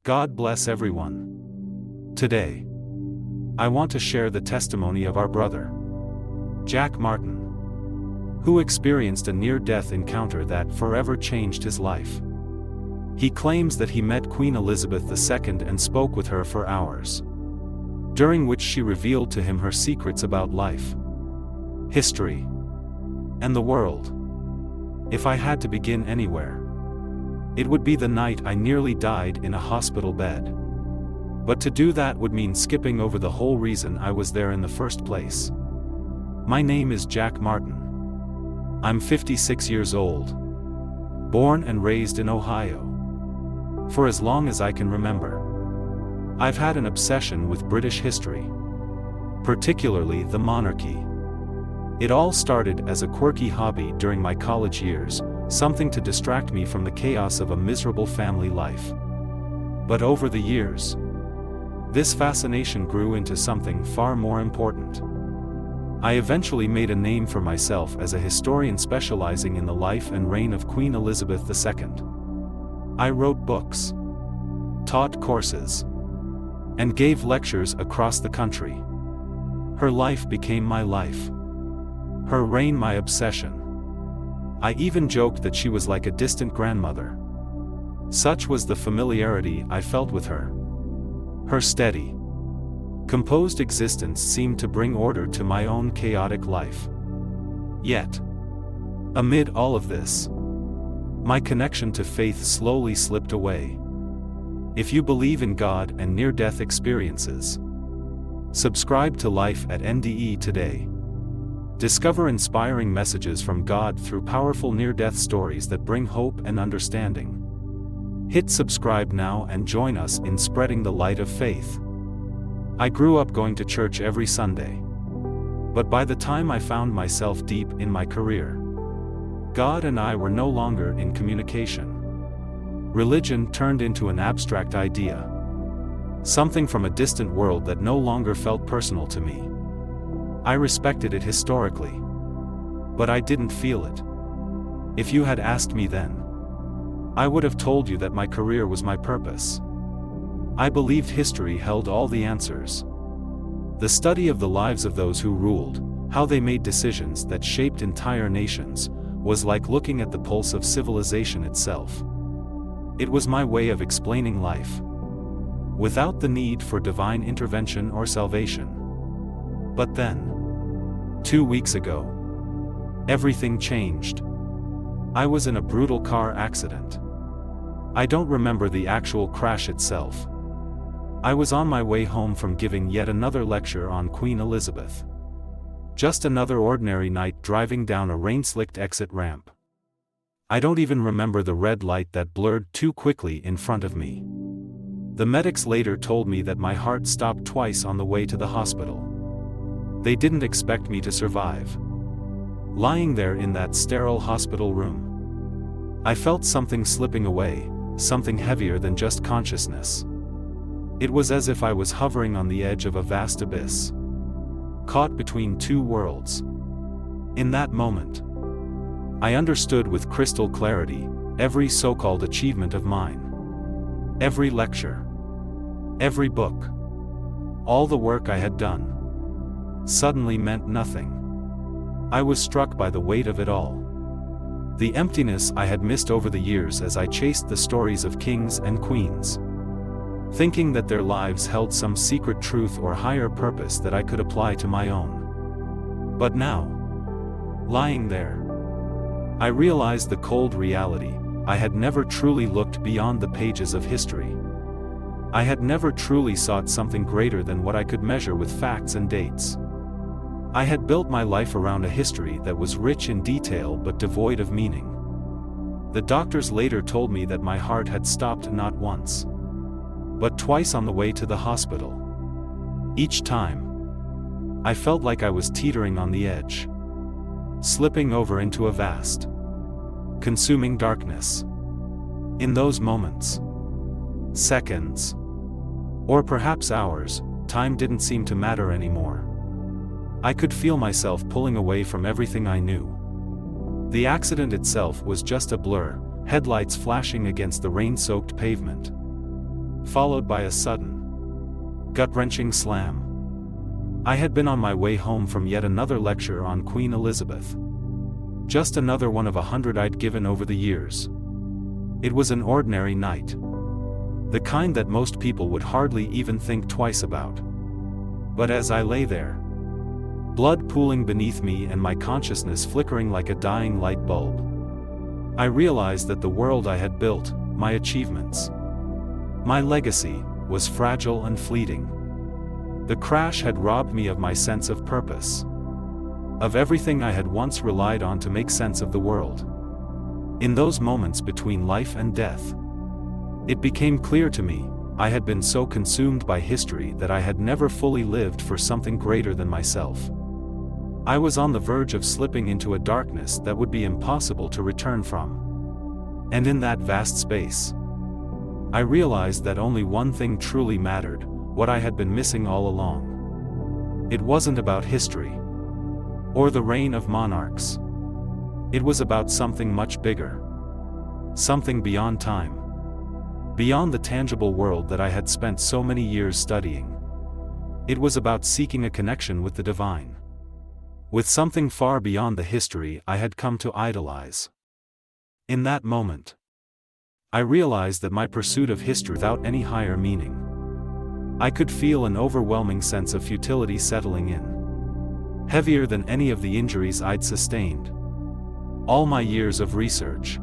God bless everyone. Today, I want to share the testimony of our brother, Jack Martin, who experienced a near-death encounter that forever changed his life. He claims that he met Queen Elizabeth II and spoke with her for hours, during which she revealed to him her secrets about life, history, and the world. If I had to begin anywhere, it would be the night I nearly died in a hospital bed. But to do that would mean skipping over the whole reason I was there in the first place. My name is Jack Martin. I'm 56 years old, born and raised in Ohio. For as long as I can remember, I've had an obsession with British history, particularly the monarchy. It all started as a quirky hobby during my college years, something to distract me from the chaos of a miserable family life. But over the years, this fascination grew into something far more important. I eventually made a name for myself as a historian specializing in the life and reign of Queen Elizabeth II. I wrote books, taught courses, and gave lectures across the country. Her life became my life, her reign my obsession. I even joked that she was like a distant grandmother. Such was the familiarity I felt with her. Her steady, composed existence seemed to bring order to my own chaotic life. Yet, amid all of this, my connection to faith slowly slipped away. If you believe in God and near-death experiences, subscribe to Life at NDE today. Discover inspiring messages from God through powerful near-death stories that bring hope and understanding. Hit subscribe now and join us in spreading the light of faith. I grew up going to church every Sunday. But by the time I found myself deep in my career, God and I were no longer in communication. Religion turned into an abstract idea, something from a distant world that no longer felt personal to me. I respected it historically, but I didn't feel it. If you had asked me then, I would have told you that my career was my purpose. I believed history held all the answers. The study of the lives of those who ruled, how they made decisions that shaped entire nations, was like looking at the pulse of civilization itself. It was my way of explaining life, without the need for divine intervention or salvation. But then, 2 weeks ago, everything changed. I was in a brutal car accident. I don't remember the actual crash itself. I was on my way home from giving yet another lecture on Queen Elizabeth. Just another ordinary night driving down a rain-slicked exit ramp. I don't even remember the red light that blurred too quickly in front of me. The medics later told me that my heart stopped twice on the way to the hospital. They didn't expect me to survive. Lying there in that sterile hospital room, I felt something slipping away, something heavier than just consciousness. It was as if I was hovering on the edge of a vast abyss, caught between two worlds. In that moment, I understood with crystal clarity every so-called achievement of mine. Every lecture, every book, all the work I had done, suddenly meant nothing. I was struck by the weight of it all. The emptiness I had missed over the years as I chased the stories of kings and queens, thinking that their lives held some secret truth or higher purpose that I could apply to my own. But now, lying there, I realized the cold reality. I had never truly looked beyond the pages of history. I had never truly sought something greater than what I could measure with facts and dates. I had built my life around a history that was rich in detail but devoid of meaning. The doctors later told me that my heart had stopped not once, but twice on the way to the hospital. Each time, I felt like I was teetering on the edge, slipping over into a vast, consuming darkness. In those moments, seconds, or perhaps hours, time didn't seem to matter anymore. I could feel myself pulling away from everything I knew. The accident itself was just a blur, headlights flashing against the rain-soaked pavement. followed by a sudden, gut-wrenching slam. I had been on my way home from yet another lecture on Queen Elizabeth. Just another one of 100 I'd given over the years. It was an ordinary night. The kind that most people would hardly even think twice about. But as I lay there, blood pooling beneath me and my consciousness flickering like a dying light bulb, I realized that the world I had built, my achievements, my legacy, was fragile and fleeting. The crash had robbed me of my sense of purpose, of everything I had once relied on to make sense of the world. In those moments between life and death, it became clear to me, I had been so consumed by history that I had never fully lived for something greater than myself. I was on the verge of slipping into a darkness that would be impossible to return from. And in that vast space, I realized that only one thing truly mattered, what I had been missing all along. It wasn't about history, or the reign of monarchs. It was about something much bigger. Something beyond time. Beyond the tangible world that I had spent so many years studying. It was about seeking a connection with the divine. With something far beyond the history I had come to idolize. In that moment, I realized that my pursuit of history without any higher meaning. I could feel an overwhelming sense of futility settling in. Heavier than any of the injuries I'd sustained. All my years of research.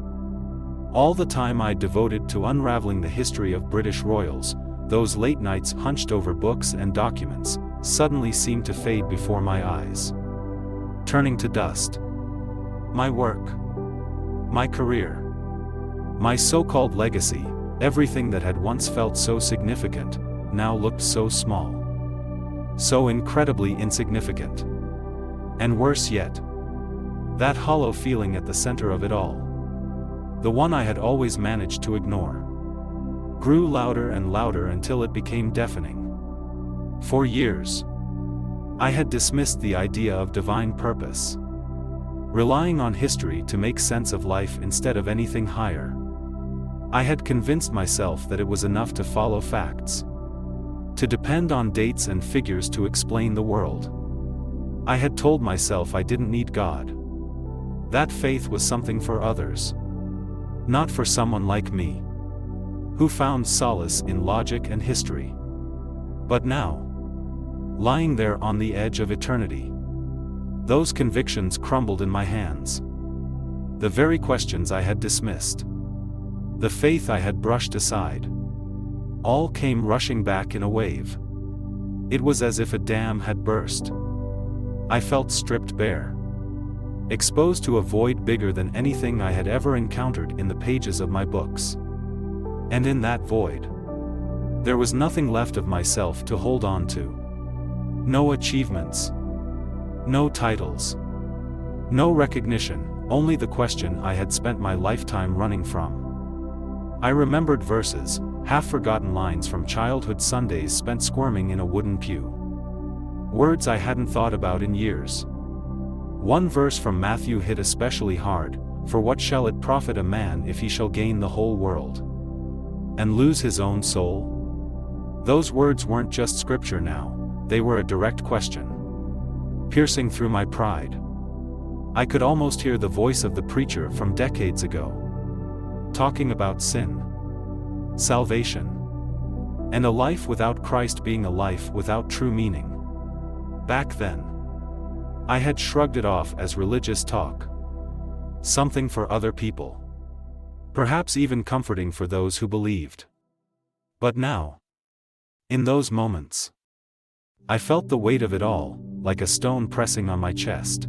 All the time I'd devoted to unraveling the history of British royals, those late nights hunched over books and documents, suddenly seemed to fade before my eyes. Turning to dust. My work. My career. My so-called legacy, everything that had once felt so significant, now looked so small. So incredibly insignificant. And worse yet, that hollow feeling at the center of it all, the one I had always managed to ignore, grew louder and louder until it became deafening. For years, I had dismissed the idea of divine purpose, relying on history to make sense of life instead of anything higher. I had convinced myself that it was enough to follow facts, to depend on dates and figures to explain the world. I had told myself I didn't need God. That faith was something for others, not for someone like me, who found solace in logic and history. But now, lying there on the edge of eternity, those convictions crumbled in my hands. The very questions I had dismissed, the faith I had brushed aside, all came rushing back in a wave. It was as if a dam had burst. I felt stripped bare, exposed to a void bigger than anything I had ever encountered in the pages of my books. And in that void, there was nothing left of myself to hold on to. No achievements, no titles, no recognition, only the question I had spent my lifetime running from. I remembered verses, half-forgotten lines from childhood Sundays spent squirming in a wooden pew. Words I hadn't thought about in years. One verse from Matthew hit especially hard, "For what shall it profit a man if he shall gain the whole world, and lose his own soul?" Those words weren't just scripture now, they were a direct question, piercing through my pride. I could almost hear the voice of the preacher from decades ago, talking about sin, salvation, and a life without Christ being a life without true meaning. Back then, I had shrugged it off as religious talk, something for other people, perhaps even comforting for those who believed. But now, in those moments, I felt the weight of it all, like a stone pressing on my chest.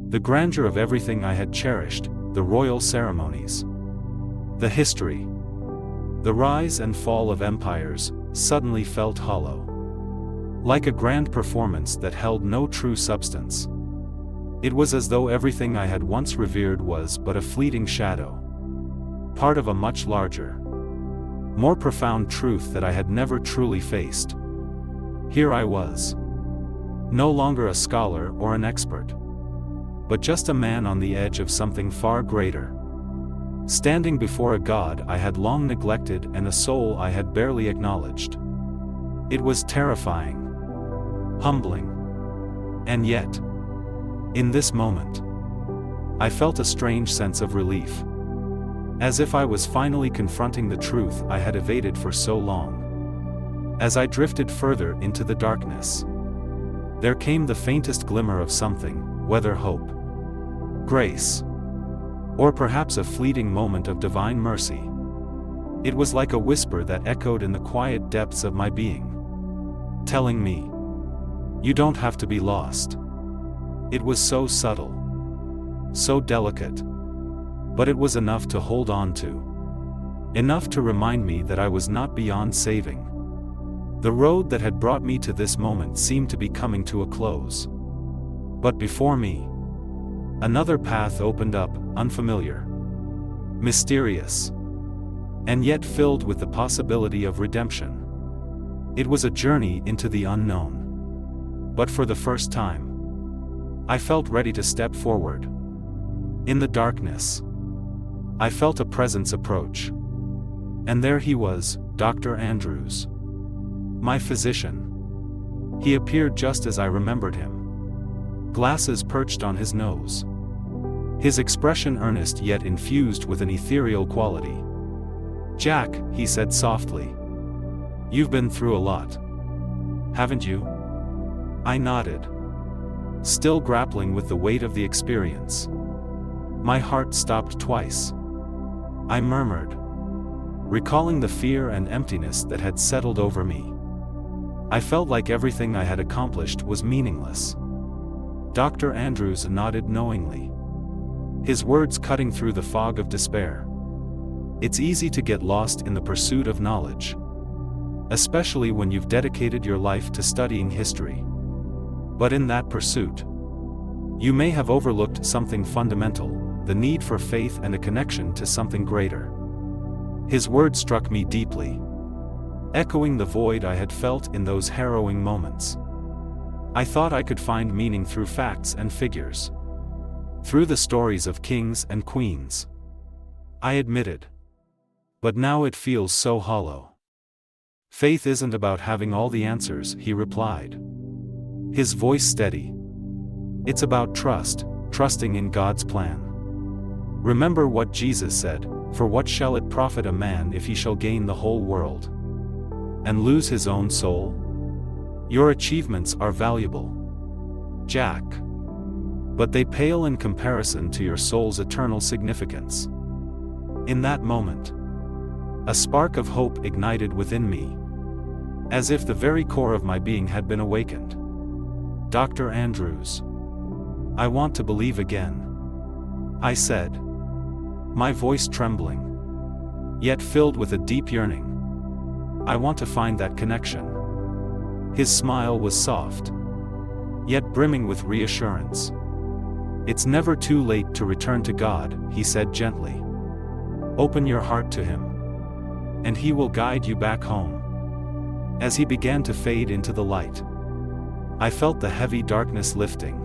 The grandeur of everything I had cherished, the royal ceremonies, the history, the rise and fall of empires, suddenly felt hollow. Like a grand performance that held no true substance. It was as though everything I had once revered was but a fleeting shadow, part of a much larger, more profound truth that I had never truly faced. Here I was, no longer a scholar or an expert, but just a man on the edge of something far greater. standing before a God I had long neglected and a soul I had barely acknowledged. It was terrifying, humbling, and yet, in this moment, I felt a strange sense of relief. As if I was finally confronting the truth I had evaded for so long. As I drifted further into the darkness, there came the faintest glimmer of something, whether hope, grace, or perhaps a fleeting moment of divine mercy. It was like a whisper that echoed in the quiet depths of my being, telling me, "You don't have to be lost." It was so subtle, so delicate, but it was enough to hold on to. Enough to remind me that I was not beyond saving. The road that had brought me to this moment seemed to be coming to a close. But before me, another path opened up, unfamiliar, mysterious, and yet filled with the possibility of redemption. It was a journey into the unknown. But for the first time, I felt ready to step forward. In the darkness, I felt a presence approach. And there he was, Dr. Andrews. My physician. He appeared just as I remembered him. Glasses perched on his nose. His expression earnest yet infused with an ethereal quality. "Jack," he said softly. "You've been through a lot. Haven't you?" I nodded, still grappling with the weight of the experience. My heart stopped twice. I murmured, recalling the fear and emptiness that had settled over me. I felt like everything I had accomplished was meaningless. Dr. Andrews nodded knowingly, his words cutting through the fog of despair. "It's easy to get lost in the pursuit of knowledge, especially when you've dedicated your life to studying history. But in that pursuit, you may have overlooked something fundamental, the need for faith and a connection to something greater." His words struck me deeply, echoing the void I had felt in those harrowing moments. I thought I could find meaning through facts and figures, through the stories of kings and queens. I admitted. But now it feels so hollow. "Faith isn't about having all the answers," he replied, his voice steady. "It's about trusting in God's plan. Remember what Jesus said, 'For what shall it profit a man if he shall gain the whole world, and lose his own soul?' Your achievements are valuable, Jack, but they pale in comparison to your soul's eternal significance." In that moment, a spark of hope ignited within me, as if the very core of my being had been awakened. "Dr. Andrews, I want to believe again," I said, my voice trembling, yet filled with a deep yearning. "I want to find that connection." His smile was soft, yet brimming with reassurance. "It's never too late to return to God," he said gently. "Open your heart to Him, and He will guide you back home." As he began to fade into the light, I felt the heavy darkness lifting,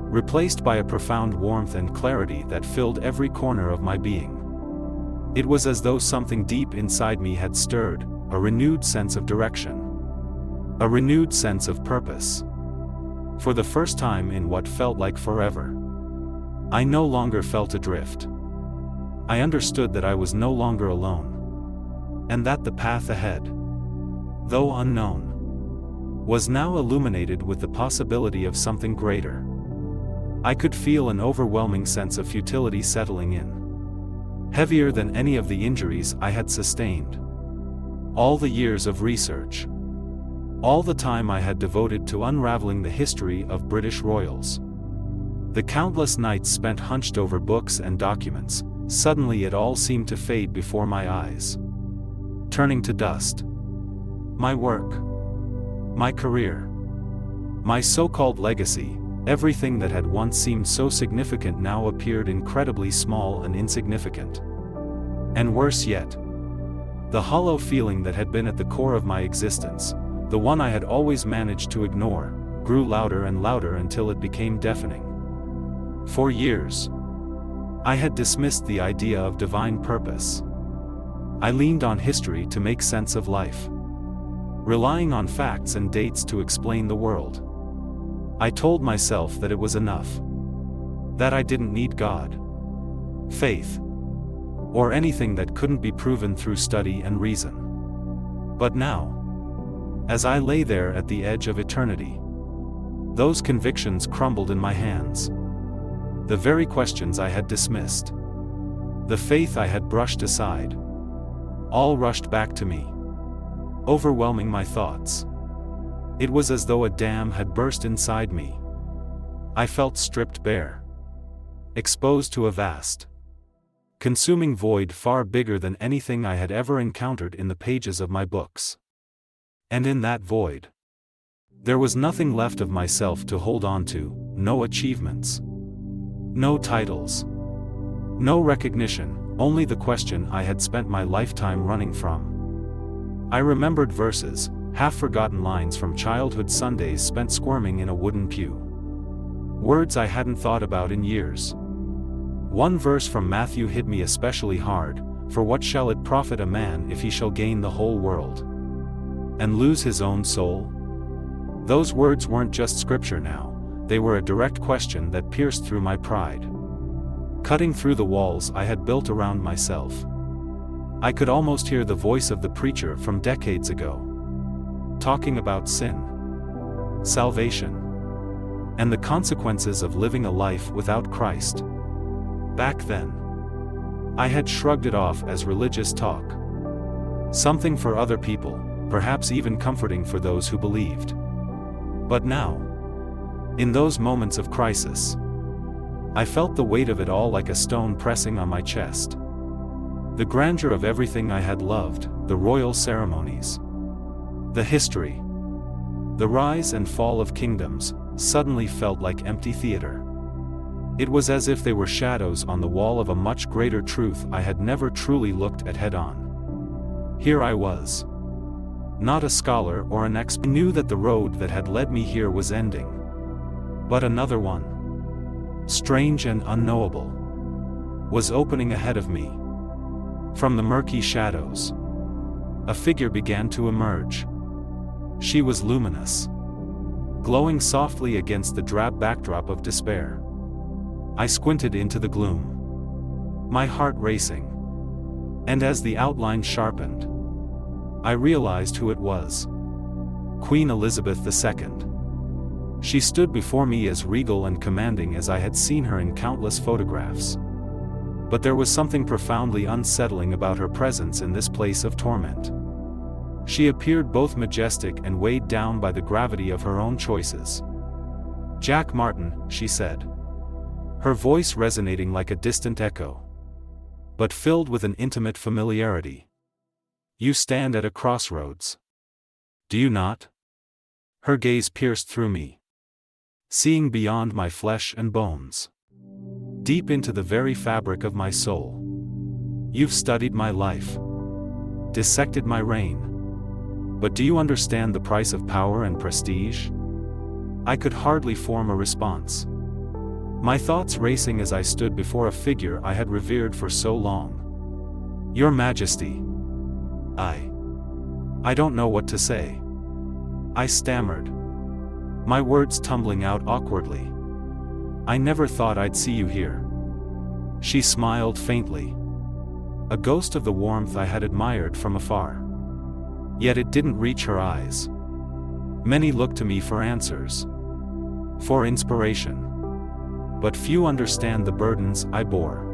replaced by a profound warmth and clarity that filled every corner of my being. It was as though something deep inside me had stirred, a renewed sense of direction, a renewed sense of purpose. For the first time in what felt like forever, I no longer felt adrift. I understood that I was no longer alone, and that the path ahead, though unknown, was now illuminated with the possibility of something greater. I could feel an overwhelming sense of futility settling in, heavier than any of the injuries I had sustained. All the years of research, all the time I had devoted to unraveling the history of British royals, the countless nights spent hunched over books and documents, suddenly it all seemed to fade before my eyes, turning to dust. My work, my career, my so-called legacy, everything that had once seemed so significant now appeared incredibly small and insignificant. And worse yet, the hollow feeling that had been at the core of my existence, the one I had always managed to ignore, grew louder and louder until it became deafening. For years, I had dismissed the idea of divine purpose. I leaned on history to make sense of life, relying on facts and dates to explain the world. I told myself that it was enough, that I didn't need God, faith, or anything that couldn't be proven through study and reason. But now, as I lay there at the edge of eternity, those convictions crumbled in my hands. The very questions I had dismissed, the faith I had brushed aside, all rushed back to me, overwhelming my thoughts. It was as though a dam had burst inside me. I felt stripped bare, exposed to a vast, consuming void far bigger than anything I had ever encountered in the pages of my books. And in that void, there was nothing left of myself to hold on to, no achievements, no titles, no recognition, only the question I had spent my lifetime running from. I remembered verses, half-forgotten lines from childhood Sundays spent squirming in a wooden pew. Words I hadn't thought about in years. One verse from Matthew hit me especially hard, "For what shall it profit a man if he shall gain the whole world, and lose his own soul?" Those words weren't just scripture now, they were a direct question that pierced through my pride, cutting through the walls I had built around myself. I could almost hear the voice of the preacher from decades ago, talking about sin, salvation, and the consequences of living a life without Christ. Back then, I had shrugged it off as religious talk, something for other people, perhaps even comforting for those who believed. But now, in those moments of crisis, I felt the weight of it all like a stone pressing on my chest. The grandeur of everything I had loved, the royal ceremonies, the history, the rise and fall of kingdoms, suddenly felt like empty theater. It was as if they were shadows on the wall of a much greater truth I had never truly looked at head-on. Here I was, not a scholar or an expert. I knew that the road that had led me here was ending. But another one, strange and unknowable, was opening ahead of me. From the murky shadows, a figure began to emerge. She was luminous, glowing softly against the drab backdrop of despair. I squinted into the gloom, my heart racing. And as the outline sharpened, I realized who it was. Queen Elizabeth II. She stood before me as regal and commanding as I had seen her in countless photographs. But there was something profoundly unsettling about her presence in this place of torment. She appeared both majestic and weighed down by the gravity of her own choices. "Jack Martin," she said, her voice resonating like a distant echo, but filled with an intimate familiarity. "You stand at a crossroads. Do you not?" Her gaze pierced through me, seeing beyond my flesh and bones, deep into the very fabric of my soul. "You've studied my life, dissected my reign. But do you understand the price of power and prestige?" I could hardly form a response, my thoughts racing as I stood before a figure I had revered for so long. "Your Majesty, I don't know what to say," I stammered, my words tumbling out awkwardly. "I never thought I'd see you here." She smiled faintly, a ghost of the warmth I had admired from afar. Yet it didn't reach her eyes. Many looked to me for answers, for inspiration. But few understand the burdens I bore.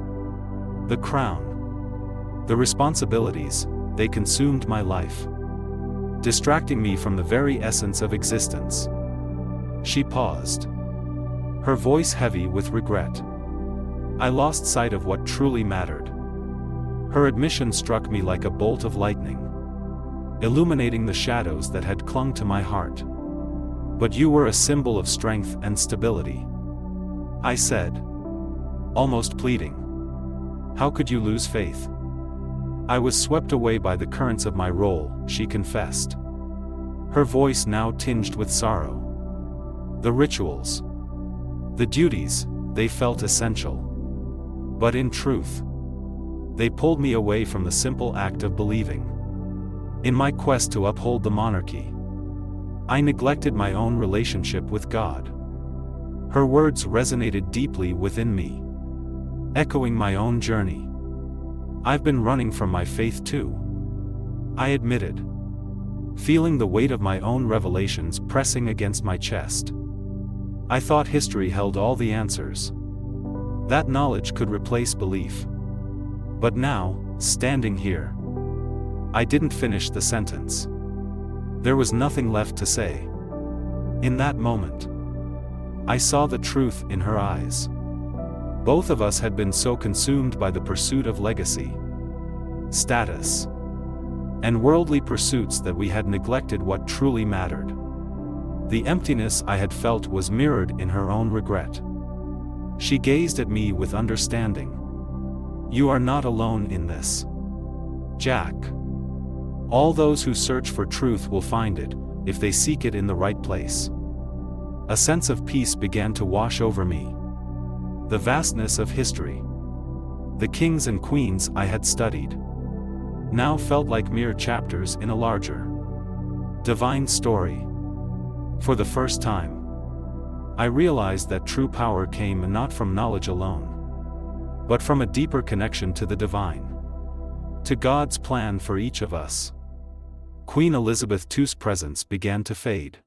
The crown, the responsibilities, they consumed my life, distracting me from the very essence of existence. She paused, her voice heavy with regret. I lost sight of what truly mattered. Her admission struck me like a bolt of lightning, illuminating the shadows that had clung to my heart. "But you were a symbol of strength and stability," I said, almost pleading. "How could you lose faith?" "I was swept away by the currents of my role," she confessed, her voice now tinged with sorrow. "The rituals, the duties, they felt essential. But in truth, they pulled me away from the simple act of believing. In my quest to uphold the monarchy, I neglected my own relationship with God. Her words resonated deeply within me, echoing my own journey. I've been running from my faith too, I admitted, feeling the weight of my own revelations pressing against my chest. I thought history held all the answers, that knowledge could replace belief. But now, standing here, I didn't finish the sentence. There was nothing left to say. In that moment, I saw the truth in her eyes. Both of us had been so consumed by the pursuit of legacy, status, and worldly pursuits that we had neglected what truly mattered. The emptiness I had felt was mirrored in her own regret. She gazed at me with understanding. "You are not alone in this, Jack. All those who search for truth will find it, if they seek it in the right place." A sense of peace began to wash over me. The vastness of history, the kings and queens I had studied, now felt like mere chapters in a larger, divine story. For the first time, I realized that true power came not from knowledge alone, but from a deeper connection to the divine, to God's plan for each of us. Queen Elizabeth II's presence began to fade,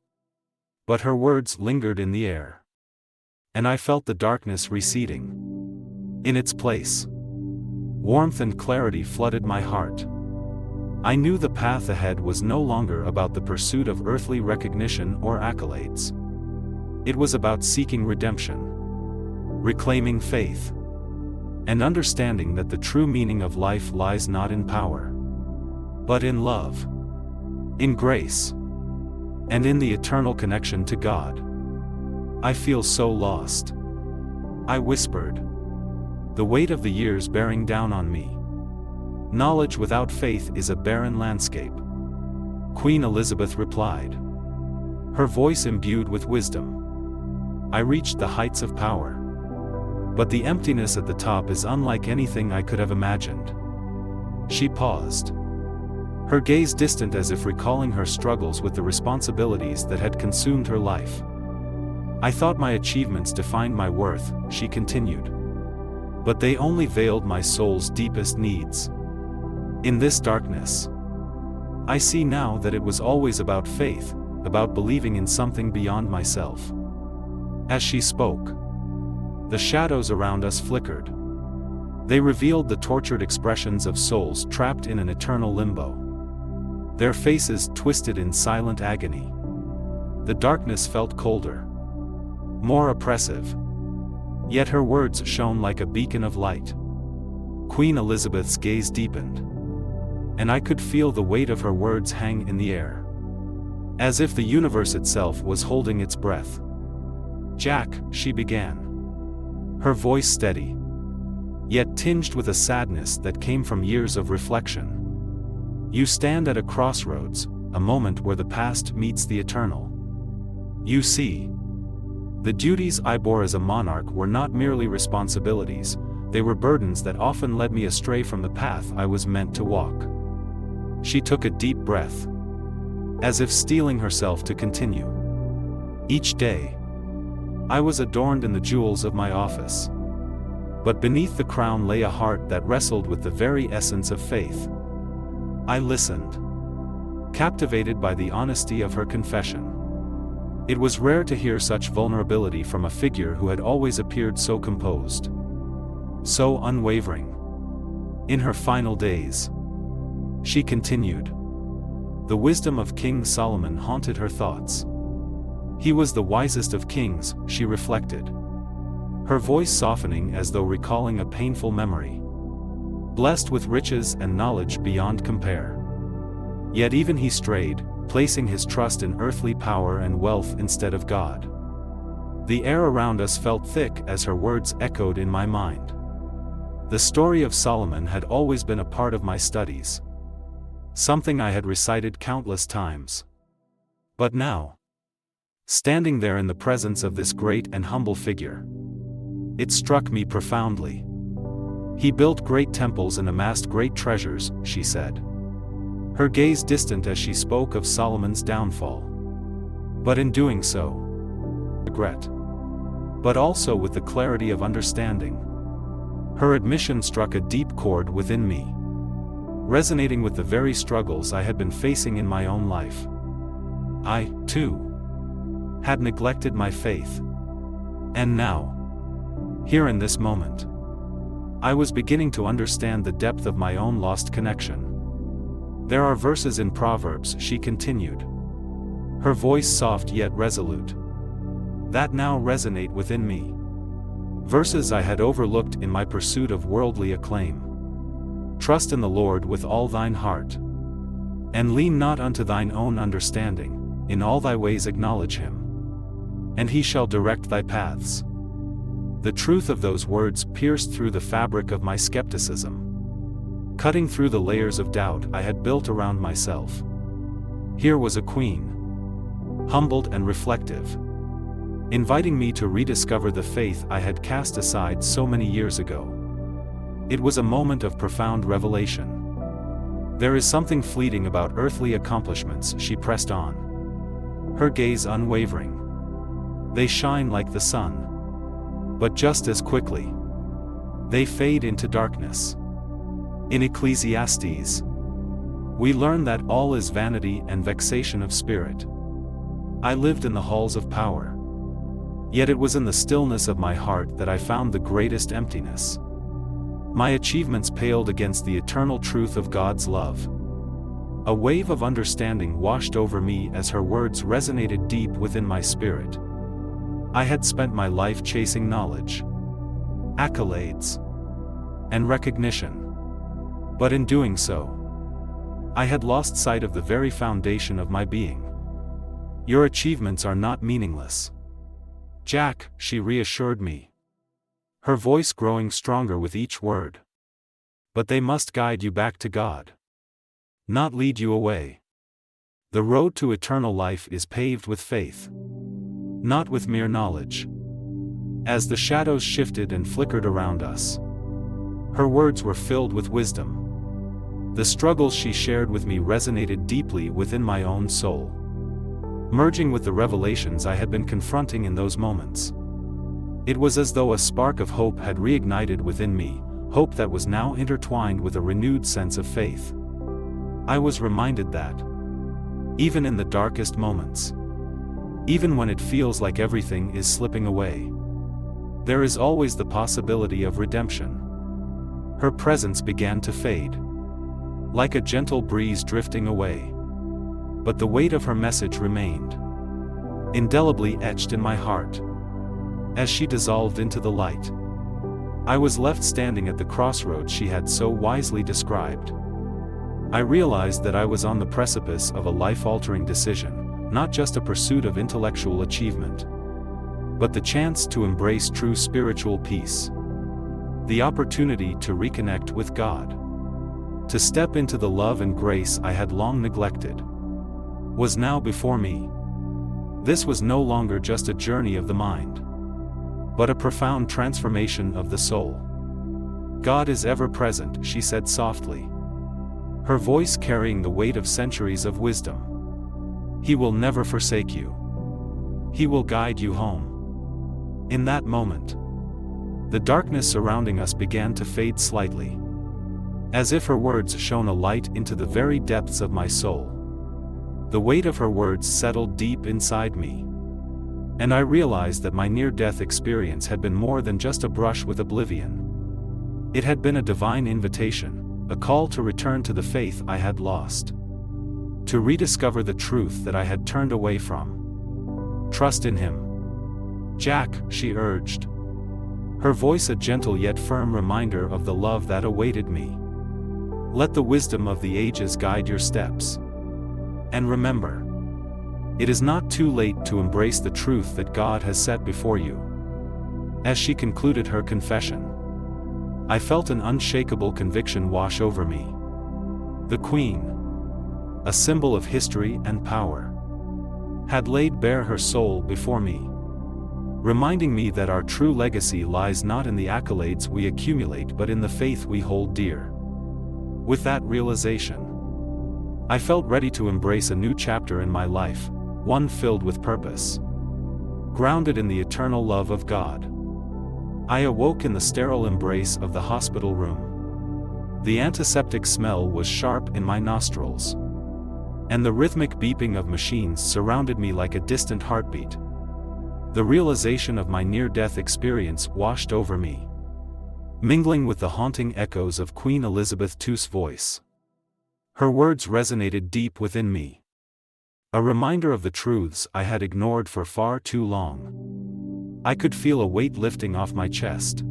but her words lingered in the air, and I felt the darkness receding. In its place, warmth and clarity flooded my heart. I knew the path ahead was no longer about the pursuit of earthly recognition or accolades. It was about seeking redemption, reclaiming faith, and understanding that the true meaning of life lies not in power, but in love, in grace, and in the eternal connection to God. "I feel so lost," I whispered, the weight of the years bearing down on me. "Knowledge without faith is a barren landscape," Queen Elizabeth replied, her voice imbued with wisdom. "I reached the heights of power, but the emptiness at the top is unlike anything I could have imagined." She paused, her gaze distant as if recalling her struggles with the responsibilities that had consumed her life. "I thought my achievements defined my worth," she continued, "but they only veiled my soul's deepest needs. In this darkness, I see now that it was always about faith, about believing in something beyond myself." As she spoke, the shadows around us flickered. They revealed the tortured expressions of souls trapped in an eternal limbo, their faces twisted in silent agony. The darkness felt colder, more oppressive, yet her words shone like a beacon of light. Queen Elizabeth's gaze deepened, and I could feel the weight of her words hang in the air, as if the universe itself was holding its breath. "Jack," she began, her voice steady, yet tinged with a sadness that came from years of reflection. "You stand at a crossroads, a moment where the past meets the eternal. You see, the duties I bore as a monarch were not merely responsibilities, they were burdens that often led me astray from the path I was meant to walk." She took a deep breath, as if steeling herself to continue. "Each day, I was adorned in the jewels of my office, but beneath the crown lay a heart that wrestled with the very essence of faith." I listened, captivated by the honesty of her confession. It was rare to hear such vulnerability from a figure who had always appeared so composed, so unwavering. In her final days, she continued, the wisdom of King Solomon haunted her thoughts. He was the wisest of kings, she reflected, her voice softening as though recalling a painful memory. Blessed with riches and knowledge beyond compare. Yet even he strayed, placing his trust in earthly power and wealth instead of God. The air around us felt thick as her words echoed in my mind. The story of Solomon had always been a part of my studies, something I had recited countless times. But now, standing there in the presence of this great and humble figure, it struck me profoundly. He built great temples and amassed great treasures, she said. Her gaze distant as she spoke of Solomon's downfall. But in doing so, regret. But also with the clarity of understanding. Her admission struck a deep chord within me, resonating with the very struggles I had been facing in my own life. I, too, had neglected my faith. And now, here in this moment, I was beginning to understand the depth of my own lost connection. There are verses in Proverbs, she continued, her voice soft yet resolute, that now resonate within me. Verses I had overlooked in my pursuit of worldly acclaim. Trust in the Lord with all thine heart, and lean not unto thine own understanding, in all thy ways acknowledge him, and he shall direct thy paths. The truth of those words pierced through the fabric of my skepticism, cutting through the layers of doubt I had built around myself. Here was a queen, humbled and reflective, inviting me to rediscover the faith I had cast aside so many years ago. It was a moment of profound revelation. There is something fleeting about earthly accomplishments, she pressed on, her gaze unwavering. They shine like the sun, but just as quickly, they fade into darkness. In Ecclesiastes, we learn that all is vanity and vexation of spirit. I lived in the halls of power, yet it was in the stillness of my heart that I found the greatest emptiness. My achievements paled against the eternal truth of God's love. A wave of understanding washed over me as her words resonated deep within my spirit. I had spent my life chasing knowledge, accolades, and recognition. But in doing so, I had lost sight of the very foundation of my being. Your achievements are not meaningless, Jack, she reassured me, her voice growing stronger with each word. But they must guide you back to God, not lead you away. The road to eternal life is paved with faith, not with mere knowledge. As the shadows shifted and flickered around us, her words were filled with wisdom. The struggles she shared with me resonated deeply within my own soul, merging with the revelations I had been confronting in those moments. It was as though a spark of hope had reignited within me, hope that was now intertwined with a renewed sense of faith. I was reminded that, even in the darkest moments, even when it feels like everything is slipping away, there is always the possibility of redemption. Her presence began to fade, like a gentle breeze drifting away. But the weight of her message remained, indelibly etched in my heart. As she dissolved into the light, I was left standing at the crossroads she had so wisely described. I realized that I was on the precipice of a life-altering decision, not just a pursuit of intellectual achievement, but the chance to embrace true spiritual peace. The opportunity to reconnect with God, to step into the love and grace I had long neglected, was now before me. This was no longer just a journey of the mind, but a profound transformation of the soul. God is ever present, she said softly, her voice carrying the weight of centuries of wisdom. He will never forsake you. He will guide you home. In that moment, the darkness surrounding us began to fade slightly, as if her words shone a light into the very depths of my soul. The weight of her words settled deep inside me, and I realized that my near-death experience had been more than just a brush with oblivion. It had been a divine invitation, a call to return to the faith I had lost, to rediscover the truth that I had turned away from. Trust in him, Jack, she urged, her voice a gentle yet firm reminder of the love that awaited me. Let the wisdom of the ages guide your steps. And remember, it is not too late to embrace the truth that God has set before you. As she concluded her confession, I felt an unshakable conviction wash over me. The Queen, a symbol of history and power, had laid bare her soul before me. reminding me that our true legacy lies not in the accolades we accumulate but in the faith we hold dear. With that realization, I felt ready to embrace a new chapter in my life, one filled with purpose, grounded in the eternal love of God. I awoke in the sterile embrace of the hospital room. The antiseptic smell was sharp in my nostrils, and the rhythmic beeping of machines surrounded me like a distant heartbeat. The realization of my near-death experience washed over me, mingling with the haunting echoes of Queen Elizabeth II's voice. Her words resonated deep within me, a reminder of the truths I had ignored for far too long. I could feel a weight lifting off my chest,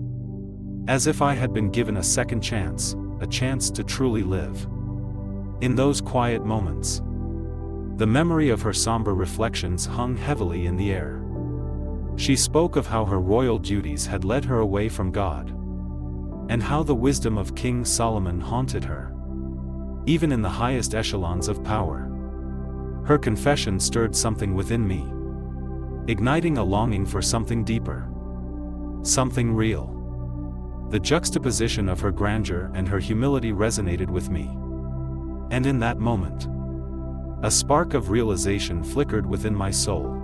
as if I had been given a second chance, a chance to truly live. In those quiet moments, the memory of her somber reflections hung heavily in the air. She spoke of how her royal duties had led her away from God, and how the wisdom of King Solomon haunted her, even in the highest echelons of power. Her confession stirred something within me, igniting a longing for something deeper, something real. The juxtaposition of her grandeur and her humility resonated with me, and in that moment, a spark of realization flickered within my soul.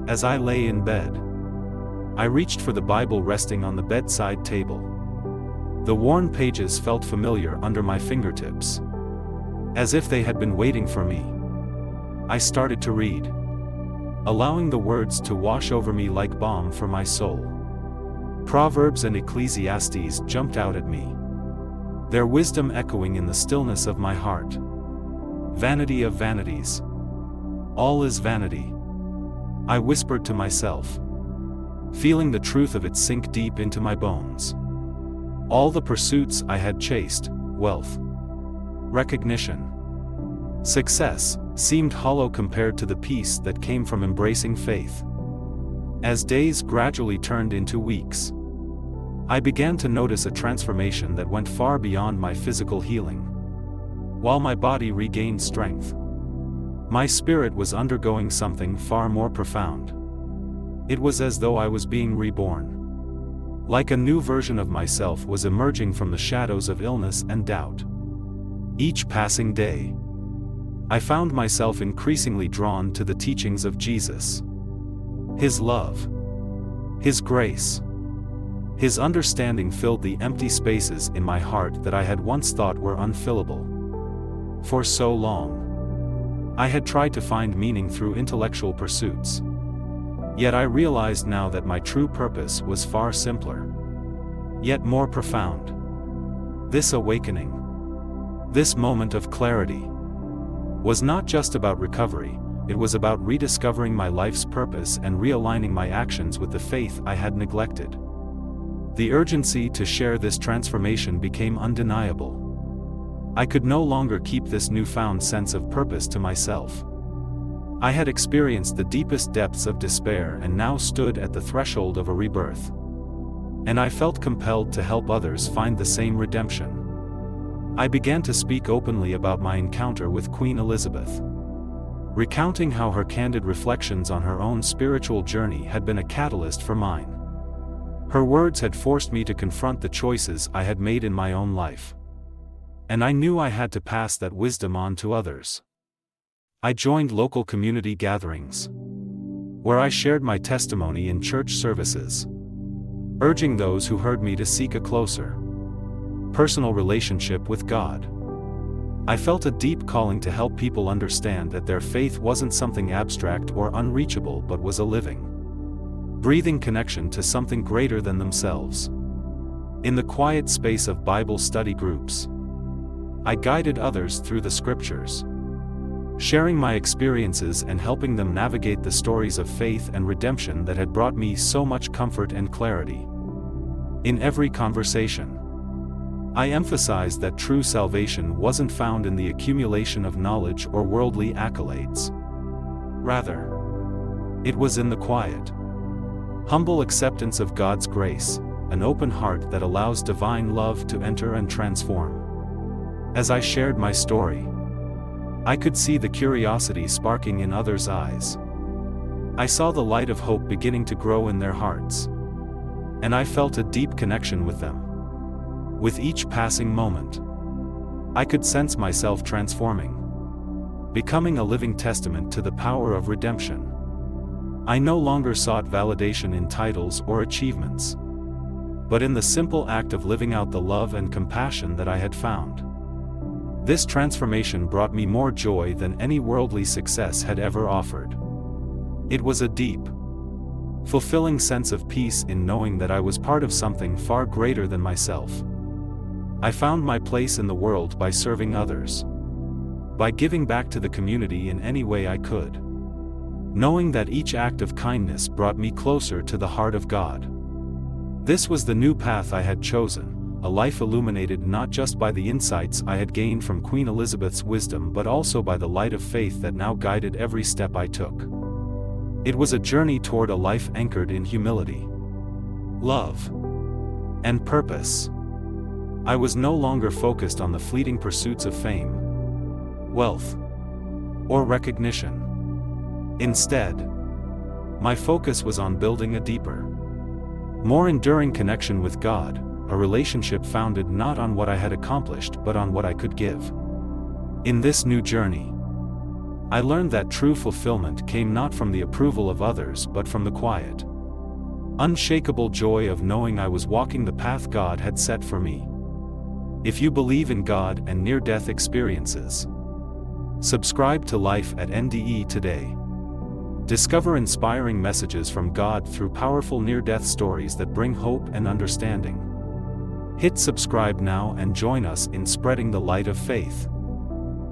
As I lay in bed, I reached for the Bible resting on the bedside table. The worn pages felt familiar under my fingertips, as if they had been waiting for me. I started to read, allowing the words to wash over me like balm for my soul. Proverbs and Ecclesiastes jumped out at me, their wisdom echoing in the stillness of my heart. Vanity of vanities, all is vanity, I whispered to myself, feeling the truth of it sink deep into my bones. All the pursuits I had chased, wealth, recognition, success, seemed hollow compared to the peace that came from embracing faith. As days gradually turned into weeks, I began to notice a transformation that went far beyond my physical healing. While my body regained strength, my spirit was undergoing something far more profound. It was as though I was being reborn. Like a new version of myself was emerging from the shadows of illness and doubt. Each passing day, I found myself increasingly drawn to the teachings of Jesus. His love, His grace, His understanding filled the empty spaces in my heart that I had once thought were unfillable. For so long, I had tried to find meaning through intellectual pursuits. Yet I realized now that my true purpose was far simpler, yet more profound. This awakening, this moment of clarity, was not just about recovery, it was about rediscovering my life's purpose and realigning my actions with the faith I had neglected. The urgency to share this transformation became undeniable. I could no longer keep this newfound sense of purpose to myself. I had experienced the deepest depths of despair and now stood at the threshold of a rebirth. And I felt compelled to help others find the same redemption. I began to speak openly about my encounter with Queen Elizabeth, recounting how her candid reflections on her own spiritual journey had been a catalyst for mine. Her words had forced me to confront the choices I had made in my own life, and I knew I had to pass that wisdom on to others. I joined local community gatherings, where I shared my testimony in church services, urging those who heard me to seek a closer, personal relationship with God. I felt a deep calling to help people understand that their faith wasn't something abstract or unreachable but was a living, breathing connection to something greater than themselves. In the quiet space of Bible study groups, I guided others through the scriptures, sharing my experiences and helping them navigate the stories of faith and redemption that had brought me so much comfort and clarity. In every conversation, I emphasized that true salvation wasn't found in the accumulation of knowledge or worldly accolades. Rather, it was in the quiet, humble acceptance of God's grace, an open heart that allows divine love to enter and transform. As I shared my story, I could see the curiosity sparking in others' eyes, I saw the light of hope beginning to grow in their hearts. And I felt a deep connection with them. With each passing moment, I could sense myself transforming, becoming a living testament to the power of redemption. I no longer sought validation in titles or achievements, but in the simple act of living out the love and compassion that I had found. This transformation brought me more joy than any worldly success had ever offered. It was a deep, fulfilling sense of peace in knowing that I was part of something far greater than myself. I found my place in the world by serving others, by giving back to the community in any way I could, knowing that each act of kindness brought me closer to the heart of God. This was the new path I had chosen, a life illuminated not just by the insights I had gained from Queen Elizabeth's wisdom but also by the light of faith that now guided every step I took. It was a journey toward a life anchored in humility, love, and purpose. I was no longer focused on the fleeting pursuits of fame, wealth, or recognition. Instead, my focus was on building a deeper, more enduring connection with God, a relationship founded not on what I had accomplished but on what I could give. In this new journey, I learned that true fulfillment came not from the approval of others but from the quiet, unshakable joy of knowing I was walking the path God had set for me. If you believe in God and near-death experiences, subscribe to Life at NDE today. Discover inspiring messages from God through powerful near-death stories that bring hope and understanding. Hit subscribe now and join us in spreading the light of faith.